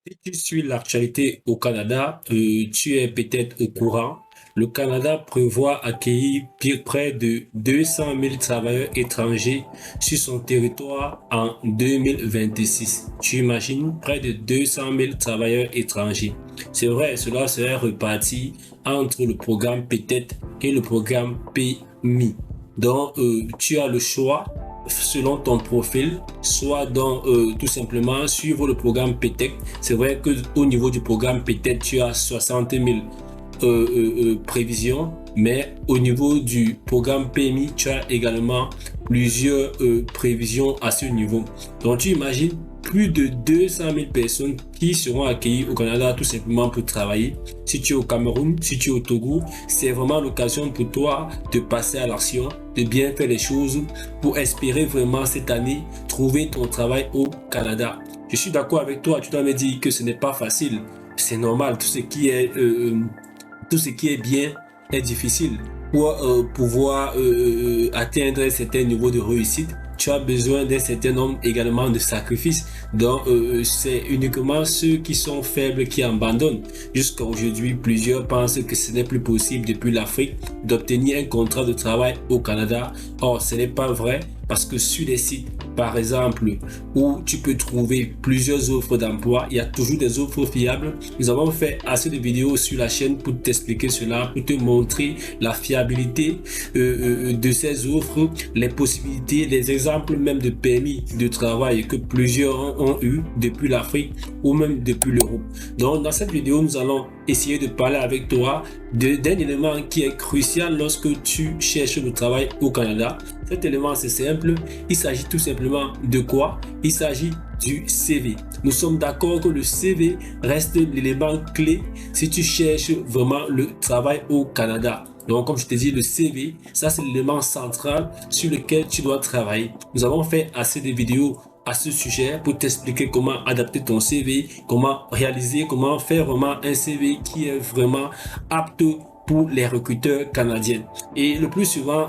Si tu suis l'actualité au Canada, tu es peut-être au courant. Le Canada prévoit accueillir près de 200 000 travailleurs étrangers sur son territoire en 2026. Tu imagines près de 200 000 travailleurs étrangers. C'est vrai, cela serait reparti entre le programme PTET et le programme PMI. Donc, tu as le choix selon ton profil, soit dans tout simplement suivre le programme PTEC. C'est vrai que au niveau du programme PTEC, tu as 60 000 prévisions, mais au niveau du programme PMI, tu as également plusieurs prévisions à ce niveau. Donc tu imagines plus de 200 000 personnes qui seront accueillies au Canada tout simplement pour travailler. Si tu es au Cameroun, si tu es au Togo, c'est vraiment l'occasion pour toi de passer à l'action, de bien faire les choses pour espérer vraiment cette année trouver ton travail au Canada. Je suis d'accord avec toi, tu dois me dire que ce n'est pas facile. C'est normal, tout ce qui est bien est difficile. Pour pouvoir atteindre un certain niveau de réussite, tu as besoin d'un certain nombre également de sacrifices. Donc, c'est uniquement ceux qui sont faibles qui abandonnent. Jusqu'à aujourd'hui, plusieurs pensent que ce n'est plus possible depuis l'Afrique d'obtenir un contrat de travail au Canada. Or, ce n'est pas vrai parce que sur les sites, par exemple, où tu peux trouver plusieurs offres d'emploi, il y a toujours des offres fiables. Nous avons fait assez de vidéos sur la chaîne pour t'expliquer cela, pour te montrer la fiabilité de ces offres, les possibilités, les exemples même de permis de travail que plusieurs ont eu depuis l'Afrique ou même depuis l'Europe. Donc, dans cette vidéo, nous allons essayer de parler avec toi d'un élément qui est crucial lorsque tu cherches le travail au Canada. Cet élément, c'est simple. Il s'agit tout simplement de quoi? Il s'agit du CV. Nous sommes d'accord que le CV reste l'élément clé si tu cherches vraiment le travail au Canada. Donc, comme je te dis, le CV, ça c'est l'élément central sur lequel tu dois travailler. Nous avons fait assez de vidéos à ce sujet pour t'expliquer comment adapter ton CV, comment réaliser, comment faire vraiment un CV qui est vraiment apte pour les recruteurs canadiens. Et le plus souvent,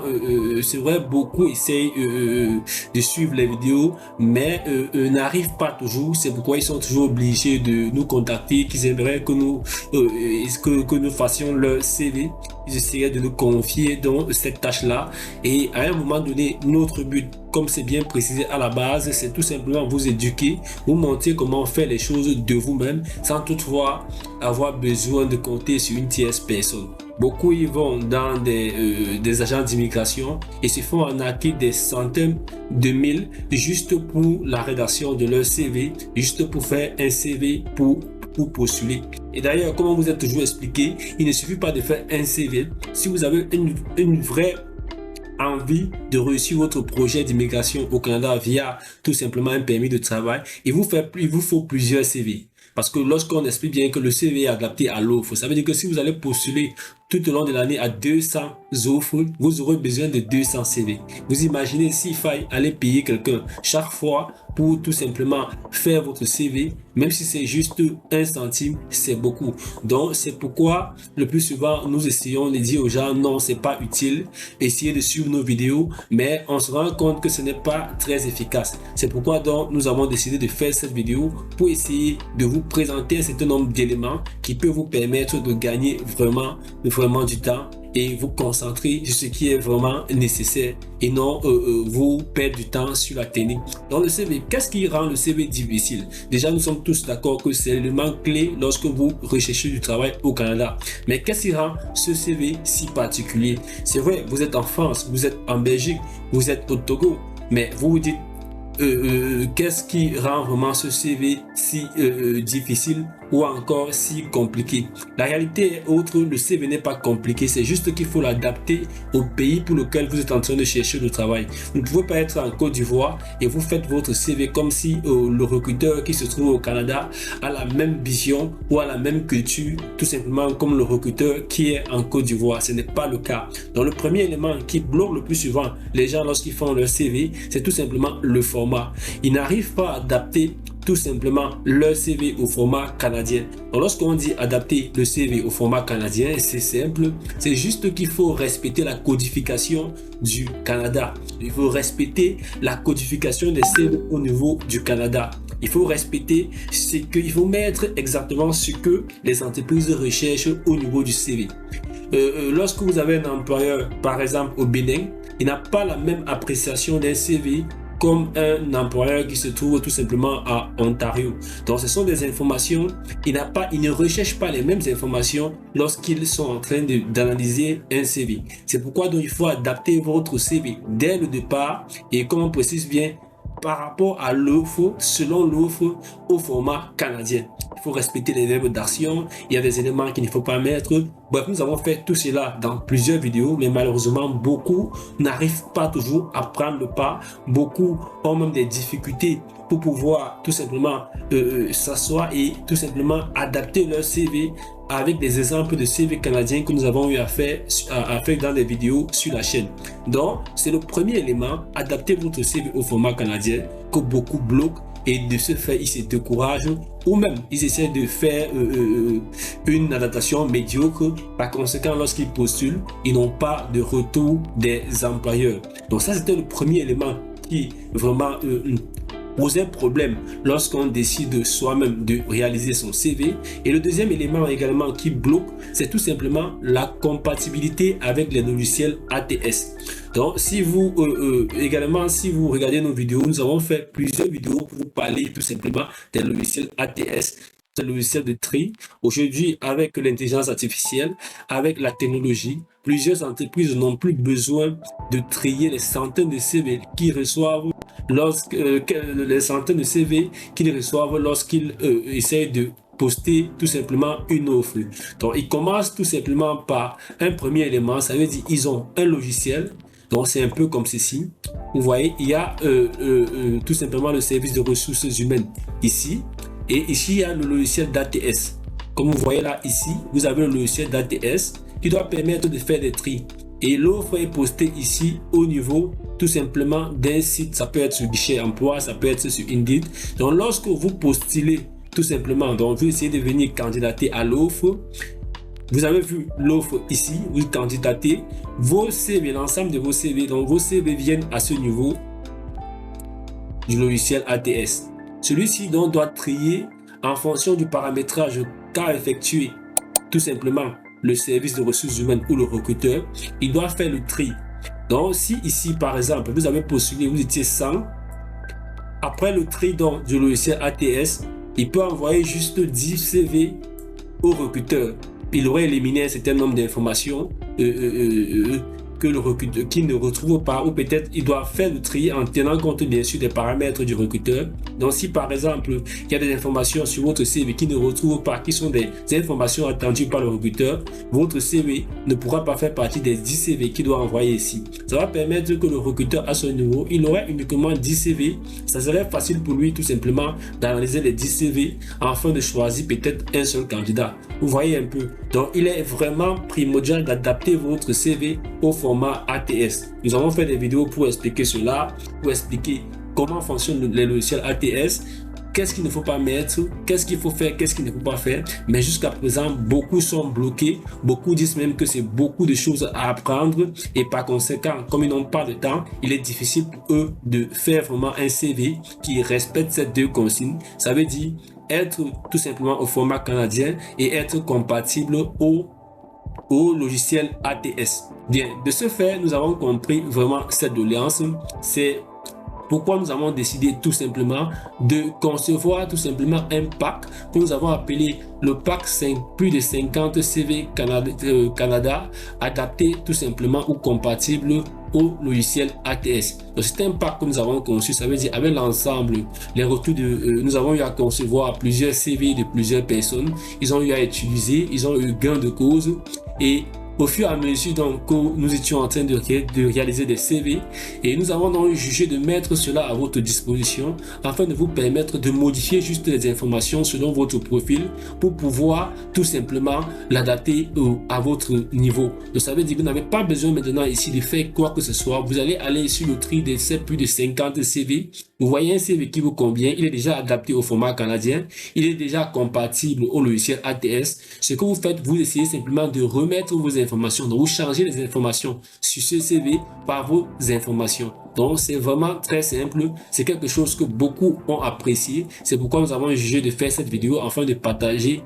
c'est vrai, beaucoup essayent de suivre les vidéos, mais n'arrivent pas toujours. C'est pourquoi ils sont toujours obligés de nous contacter, qu'ils aimeraient que nous fassions leur CV. Ils essaieraient de nous confier dans cette tâche-là. Et à un moment donné, notre but, comme c'est bien précisé à la base, c'est tout simplement vous éduquer, vous montrer comment faire les choses de vous-même, sans toutefois avoir besoin de compter sur une tierce personne. Beaucoup y vont dans des agents d'immigration et se font arnaquer des centaines de mille juste pour la rédaction de leur CV, juste pour faire un CV pour postuler. Et d'ailleurs, comme on vous a toujours expliqué, il ne suffit pas de faire un CV. Si vous avez une vraie envie de réussir votre projet d'immigration au Canada via tout simplement un permis de travail, il vous faut plusieurs CV. Parce que lorsqu'on explique bien que le CV est adapté à l'offre, ça veut dire que si vous allez postuler tout au long de l'année à 200 offres, vous aurez besoin de 200 CV. Vous imaginez s'il faille aller payer quelqu'un chaque fois pour tout simplement faire votre CV, même si c'est juste 1 centime, c'est beaucoup. Donc, c'est pourquoi le plus souvent, nous essayons de dire aux gens, non, c'est pas utile, essayez de suivre nos vidéos, mais on se rend compte que ce n'est pas très efficace. C'est pourquoi donc, nous avons décidé de faire cette vidéo pour essayer de vous présenter un certain nombre d'éléments qui peuvent vous permettre de gagner vraiment du temps et vous concentrer sur ce qui est vraiment nécessaire et non vous perdre du temps sur la technique. Dans le CV, qu'est-ce qui rend le CV difficile? Déjà, nous sommes tous d'accord que c'est l'élément clé lorsque vous recherchez du travail au Canada. Mais qu'est-ce qui rend ce CV si particulier? C'est vrai, vous êtes en France, vous êtes en Belgique, vous êtes au Togo, mais vous vous dites qu'est-ce qui rend vraiment ce CV si difficile ou encore si compliqué? La réalité est autre, le CV n'est pas compliqué, c'est juste qu'il faut l'adapter au pays pour lequel vous êtes en train de chercher le travail. Vous ne pouvez pas être en Côte d'Ivoire et vous faites votre CV comme si le recruteur qui se trouve au Canada a la même vision ou a la même culture, tout simplement comme le recruteur qui est en Côte d'Ivoire. Ce n'est pas le cas. Donc le premier élément qui bloque le plus souvent les gens lorsqu'ils font leur CV, c'est tout simplement le format. Ils n'arrivent pas à adapter tout simplement leur CV au format canadien. Donc, lorsqu'on dit adapter le CV au format canadien, c'est simple. C'est juste qu'il faut respecter la codification du Canada. Il faut respecter la codification des CV au niveau du Canada. Il faut respecter ce que, il faut mettre exactement ce que les entreprises recherchent au niveau du CV. Lorsque vous avez un employeur, par exemple au Bénin, il n'a pas la même appréciation d'un CV comme un employeur qui se trouve tout simplement à Ontario. Donc ce sont des informations, il ne recherche pas les mêmes informations lorsqu'ils sont en train d'analyser un CV. C'est pourquoi donc il faut adapter votre CV dès le départ et comme on précise bien, par rapport à l'offre, selon l'offre au format canadien. Il faut respecter les verbes d'action, il y a des éléments qu'il ne faut pas mettre. Bref, nous avons fait tout cela dans plusieurs vidéos, mais malheureusement, beaucoup n'arrivent pas toujours à prendre le pas. Beaucoup ont même des difficultés pour pouvoir tout simplement s'asseoir et tout simplement adapter leur CV avec des exemples de CV canadiens que nous avons eu à faire dans des vidéos sur la chaîne. Donc, c'est le premier élément, adapter votre CV au format canadien que beaucoup bloquent et de ce fait, ils se découragent ou même ils essaient de faire une adaptation médiocre. Par conséquent, lorsqu'ils postulent, ils n'ont pas de retour des employeurs. Donc ça, c'était le premier élément qui vraiment posait problème lorsqu'on décide soi-même de réaliser son CV. Et le deuxième élément également qui bloque, c'est tout simplement la compatibilité avec les logiciels ATS. Donc, si vous regardez nos vidéos, nous avons fait plusieurs vidéos pour vous parler tout simplement des logiciels ATS, des logiciels de tri. Aujourd'hui, avec l'intelligence artificielle, avec la technologie, plusieurs entreprises n'ont plus besoin de trier les centaines de CV qu'ils reçoivent lorsqu'ils essayent de poster tout simplement une offre. Donc, ils commencent tout simplement par un premier élément, ça veut dire ils ont un logiciel. Donc, c'est un peu comme ceci. Vous voyez, il y a tout simplement le service de ressources humaines ici. Et ici, il y a le logiciel d'ATS. Comme vous voyez là, ici, vous avez le logiciel d'ATS qui doit permettre de faire des tris. Et l'offre est postée ici au niveau tout simplement d'un site. Ça peut être sur Guichet Emploi, ça peut être sur Indeed. Donc, lorsque vous postulez tout simplement, donc vous essayez de venir candidater à l'offre, vous avez vu l'offre ici, vous candidatez, vos CV, l'ensemble de vos CV, donc vos CV viennent à ce niveau du logiciel ATS. Celui-ci donc doit trier en fonction du paramétrage qu'a effectué tout simplement le service de ressources humaines ou le recruteur. Il doit faire le tri. Donc si ici par exemple vous avez postulé, vous étiez 100, après le tri donc du logiciel ATS, il peut envoyer juste 10 CV au recruteur. Il aurait éliminé un certain nombre d'informations que le recruteur qui ne retrouve pas, ou peut-être il doit faire le tri en tenant compte bien sûr des paramètres du recruteur. Donc si par exemple il y a des informations sur votre CV qui ne retrouvent pas, qui sont des informations attendues par le recruteur, votre CV ne pourra pas faire partie des 10 CV qu'il doit envoyer ici. Ça va permettre que le recruteur à ce niveau, il aurait uniquement 10 CV. Ça serait facile pour lui tout simplement d'analyser les 10 CV afin de choisir peut-être un seul candidat. Vous voyez un peu. Donc il est vraiment primordial d'adapter votre CV au format ATS. Nous avons fait des vidéos pour expliquer cela, pour expliquer comment fonctionnent les logiciels ATS, qu'est-ce qu'il ne faut pas mettre, qu'est-ce qu'il faut faire, qu'est-ce qu'il ne faut pas faire. Mais jusqu'à présent, beaucoup sont bloqués. Beaucoup disent même que c'est beaucoup de choses à apprendre et par conséquent, comme ils n'ont pas de temps, il est difficile pour eux de faire vraiment un CV qui respecte ces deux consignes. Ça veut dire être tout simplement au format canadien et être compatible au logiciel ATS. Bien, de ce fait, nous avons compris vraiment cette doléance. C'est pourquoi nous avons décidé tout simplement de concevoir tout simplement un pack que nous avons appelé le pack 5, plus de 50 CV Canada adapté tout simplement ou compatible au logiciel ATS. Donc c'est un pack que nous avons conçu, ça veut dire avec l'ensemble, les retours nous avons eu à concevoir plusieurs CV de plusieurs personnes, ils ont eu à utiliser, ils ont eu gain de cause et au fur et à mesure donc, que nous étions en train de réaliser des CV et nous avons donc jugé de mettre cela à votre disposition afin de vous permettre de modifier juste les informations selon votre profil pour pouvoir tout simplement l'adapter à votre niveau. Donc ça veut dire que vous n'avez pas besoin maintenant ici de faire quoi que ce soit. Vous allez aller sur le tri de ces plus de 50 CV. Vous voyez un CV qui vous convient, il est déjà adapté au format canadien, il est déjà compatible au logiciel ATS. Ce que vous faites, vous essayez simplement de remettre vos informations. Donc, vous changez les informations sur ce CV par vos informations. Donc, c'est vraiment très simple. C'est quelque chose que beaucoup ont apprécié. C'est pourquoi nous avons jugé de faire cette vidéo afin de partager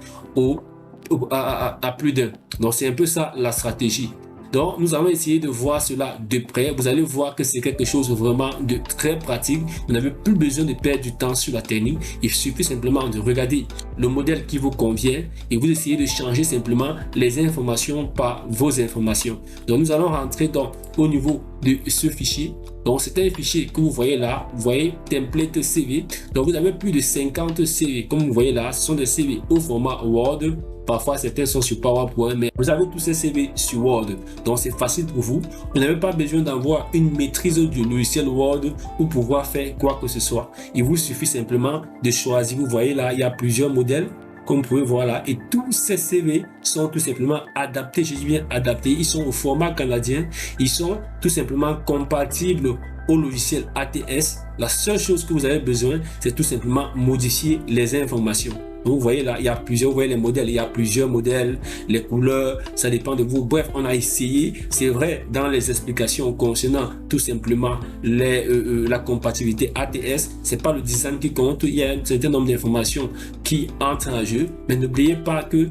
à plus d'un. Donc, c'est un peu ça la stratégie. Donc, nous allons essayer de voir cela de près. Vous allez voir que c'est quelque chose vraiment de très pratique. Vous n'avez plus besoin de perdre du temps sur la technique. Il suffit simplement de regarder le modèle qui vous convient et vous essayez de changer simplement les informations par vos informations. Donc, nous allons rentrer au niveau de ce fichier. Donc, c'est un fichier que vous voyez là. Vous voyez template CV. Donc, vous avez plus de 50 CV. Comme vous voyez là, ce sont des CV au format Word. Parfois, certains sont sur PowerPoint, mais vous avez tous ces CV sur Word. Donc, c'est facile pour vous. Vous n'avez pas besoin d'avoir une maîtrise du logiciel Word pour pouvoir faire quoi que ce soit. Il vous suffit simplement de choisir. Vous voyez là, il y a plusieurs modèles, comme vous pouvez voir là. Et tous ces CV sont tout simplement adaptés. Je dis bien adaptés. Ils sont au format canadien. Ils sont tout simplement compatibles au logiciel ATS. La seule chose que vous avez besoin, c'est tout simplement modifier les informations. Donc, vous voyez là, il y a plusieurs, vous voyez les modèles, il y a plusieurs modèles, les couleurs, ça dépend de vous. Bref, on a essayé, c'est vrai, dans les explications concernant tout simplement la compatibilité ATS, c'est pas le design qui compte, il y a un certain nombre d'informations qui entrent en jeu, mais n'oubliez pas que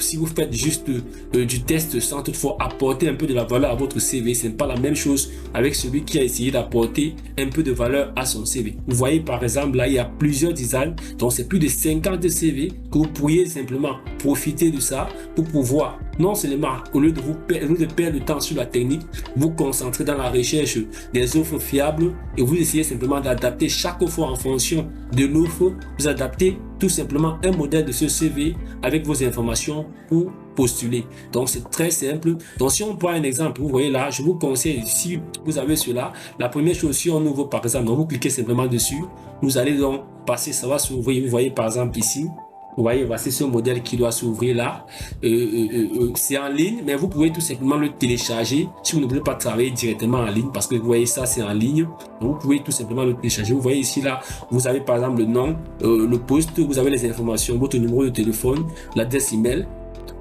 si vous faites juste du test sans toutefois apporter un peu de la valeur à votre CV, ce n'est pas la même chose avec celui qui a essayé d'apporter un peu de valeur à son CV. Vous voyez par exemple là, il y a plusieurs designs, donc c'est plus de 50 CV que vous pourriez simplement profiter de ça pour pouvoir non seulement, au lieu de perdre le temps sur la technique, vous concentrer dans la recherche des offres fiables et vous essayez simplement d'adapter chaque fois en fonction de l'offre, vous adaptez tout simplement un modèle de ce CV avec vos informations pour postuler. Donc, c'est très simple. Donc, si on prend un exemple, vous voyez là, je vous conseille, si vous avez cela, la première chose, si on ouvre par exemple, donc vous cliquez simplement dessus, vous allez donc passer, ça va s'ouvrir, vous voyez par exemple ici, vous voyez, voici ce modèle qui doit s'ouvrir là. C'est en ligne, mais vous pouvez tout simplement le télécharger si vous ne voulez pas travailler directement en ligne parce que vous voyez ça, c'est en ligne. Donc, vous pouvez tout simplement le télécharger. Vous voyez ici là, vous avez par exemple le nom, le poste, vous avez les informations, votre numéro de téléphone, l'adresse email.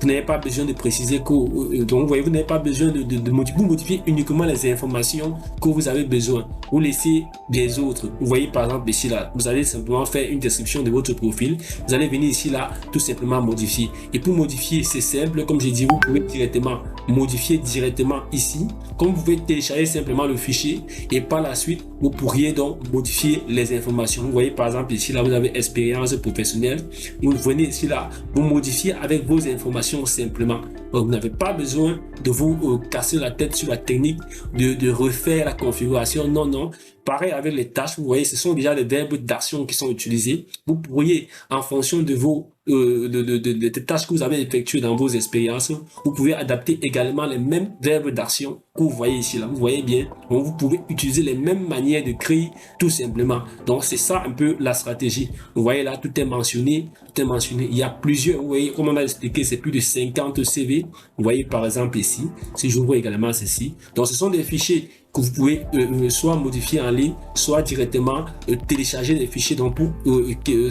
Vous n'avez pas besoin de préciser que, donc vous voyez, vous n'avez pas besoin de modifier uniquement les informations que vous avez besoin. Vous laissez des autres. Vous voyez par exemple ici là, vous allez simplement faire une description de votre profil. Vous allez venir ici là, tout simplement modifier. Et pour modifier, c'est simple. Comme j'ai dit, vous pouvez directement modifier directement ici. Comme vous pouvez télécharger simplement le fichier et par la suite, vous pourriez donc modifier les informations. Vous voyez par exemple ici là, vous avez expérience professionnelle. Vous venez ici là, vous modifiez avec vos informations simplement. Donc, vous n'avez pas besoin de vous casser la tête sur la technique, de refaire la configuration. Non, non. Pareil avec les tâches, vous voyez, ce sont déjà des verbes d'action qui sont utilisés. Vous pourriez, en fonction de vos des tâches que vous avez effectuées dans vos expériences, vous pouvez adapter également les mêmes verbes d'action que vous voyez ici là. Vous voyez bien, donc vous pouvez utiliser les mêmes manières de créer tout simplement. Donc c'est ça un peu la stratégie. Vous voyez là, tout est mentionné, tout est mentionné. Il y a plusieurs, vous voyez, comme on a expliqué, c'est plus de 50 CV. Vous voyez par exemple ici, si j'ouvre également ceci. Donc ce sont des fichiers que vous pouvez soit modifier en ligne, soit directement télécharger des fichiers donc pour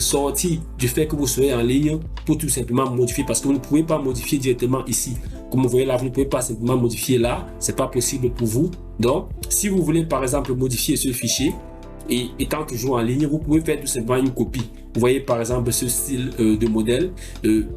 sortir du fait que vous soyez en ligne pour tout simplement modifier parce que vous ne pouvez pas modifier directement ici. Comme vous voyez là, vous ne pouvez pas simplement modifier là, c'est pas possible pour vous. Donc, si vous voulez par exemple modifier ce fichier, et étant toujours en ligne, vous pouvez faire tout simplement une copie. Vous voyez par exemple ce style de modèle,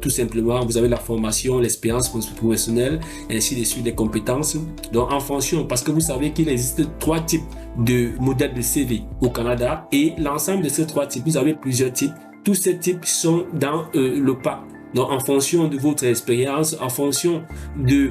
tout simplement vous avez la formation, l'expérience professionnelle, ainsi de suite, les compétences. Donc en fonction, parce que vous savez qu'il existe 3 types de modèles de CV au Canada et l'ensemble de ces 3 types, vous avez plusieurs types. Tous ces types sont dans le pack. Donc en fonction de votre expérience, en fonction de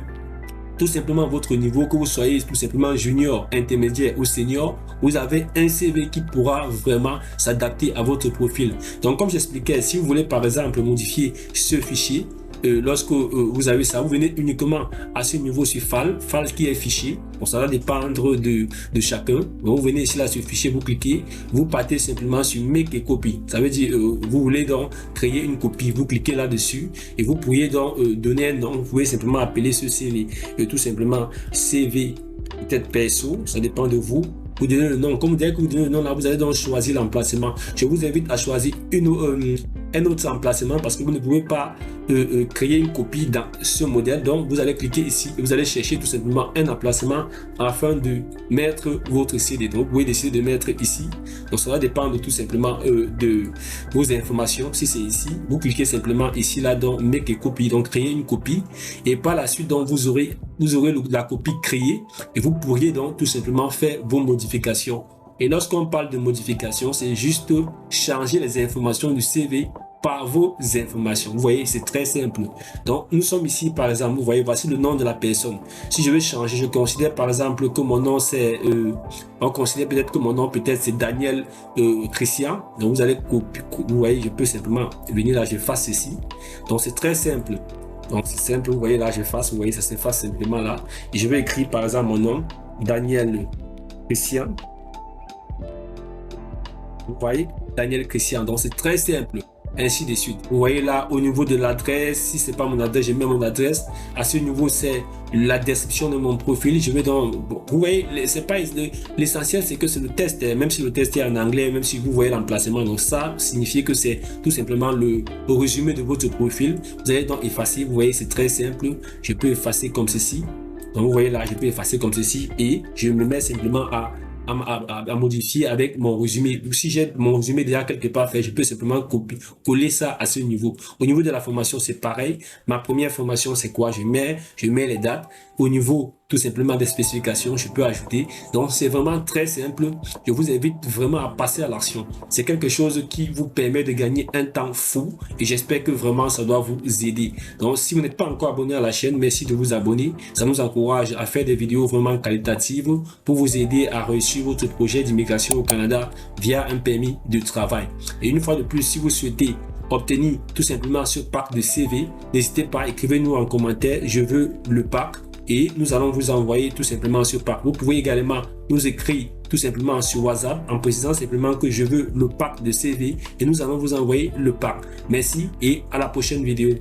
tout simplement votre niveau, que vous soyez tout simplement junior, intermédiaire ou senior, vous avez un CV qui pourra vraiment s'adapter à votre profil. Donc comme j'expliquais, si vous voulez par exemple modifier ce fichier, lorsque vous avez ça, vous venez uniquement à ce niveau sur file qui est fichier. Bon, ça va dépendre de chacun. Donc, vous venez ici là sur fichier, vous cliquez, vous partez simplement sur make et copie. Ça veut dire vous voulez donc créer une copie, vous cliquez là-dessus et vous pourriez donc donner un nom. Vous pouvez simplement appeler ce CV tout simplement CV peut-être perso, ça dépend de vous. Vous donnez le nom. Comme dès que vous donnez le nom là, vous allez donc choisir l'emplacement. Je vous invite à choisir un autre emplacement parce que vous ne pouvez pas créer une copie dans ce modèle. Donc, vous allez cliquer ici et vous allez chercher tout simplement un emplacement afin de mettre votre CD. Donc, vous pouvez décider de mettre ici. Donc, ça va dépendre tout simplement de vos informations. Si c'est ici, vous cliquez simplement ici, là, dans Make a copy, donc créer une copie. Et par la suite, donc, vous aurez la copie créée et vous pourriez donc tout simplement faire vos modifications. Et lorsqu'on parle de modification, c'est juste changer les informations du CV par vos informations. Vous voyez, c'est très simple. Donc, nous sommes ici, par exemple, vous voyez, voici le nom de la personne. Si je veux changer, je considère par exemple que mon nom c'est, on considère peut-être que mon nom peut-être c'est Daniel Christian. Donc, vous allez copier, vous voyez, je peux simplement venir là, j'efface ceci. Donc, c'est très simple. Donc, c'est simple, vous voyez là, j'efface, vous voyez, ça s'efface simplement là. Et je vais écrire par exemple mon nom, Daniel Christian. Vous voyez, Daniel Christian. Donc, c'est très simple. Ainsi de suite. Vous voyez là, au niveau de l'adresse, si c'est pas mon adresse, je mets mon adresse. À ce niveau, c'est la description de mon profil. Je vais dans... Bon, vous voyez, c'est pas... L'essentiel, c'est que c'est le test. Même si le test est en anglais, même si vous voyez l'emplacement. Donc, ça signifie que c'est tout simplement le résumé de votre profil. Vous allez donc effacer. Vous voyez, c'est très simple. Je peux effacer comme ceci. Donc, vous voyez là, je peux effacer comme ceci. Et je me mets simplement à modifier avec mon résumé. Si j'ai mon résumé déjà quelque part fait, je peux simplement coller ça à ce niveau. Au niveau de la formation, c'est pareil. Ma première formation, c'est quoi? Je mets les dates. Au niveau tout simplement des spécifications, je peux ajouter. Donc, c'est vraiment très simple. Je vous invite vraiment à passer à l'action. C'est quelque chose qui vous permet de gagner un temps fou et j'espère que vraiment ça doit vous aider. Donc, si vous n'êtes pas encore abonné à la chaîne, merci de vous abonner. Ça nous encourage à faire des vidéos vraiment qualitatives pour vous aider à réussir votre projet d'immigration au Canada via un permis de travail. Et une fois de plus, si vous souhaitez obtenir tout simplement ce pack de CV, n'hésitez pas, écrivez-nous en commentaire, je veux le pack. Et nous allons vous envoyer tout simplement ce pack. Vous pouvez également nous écrire tout simplement sur WhatsApp en précisant simplement que je veux le pack de CV et nous allons vous envoyer le pack. Merci et à la prochaine vidéo.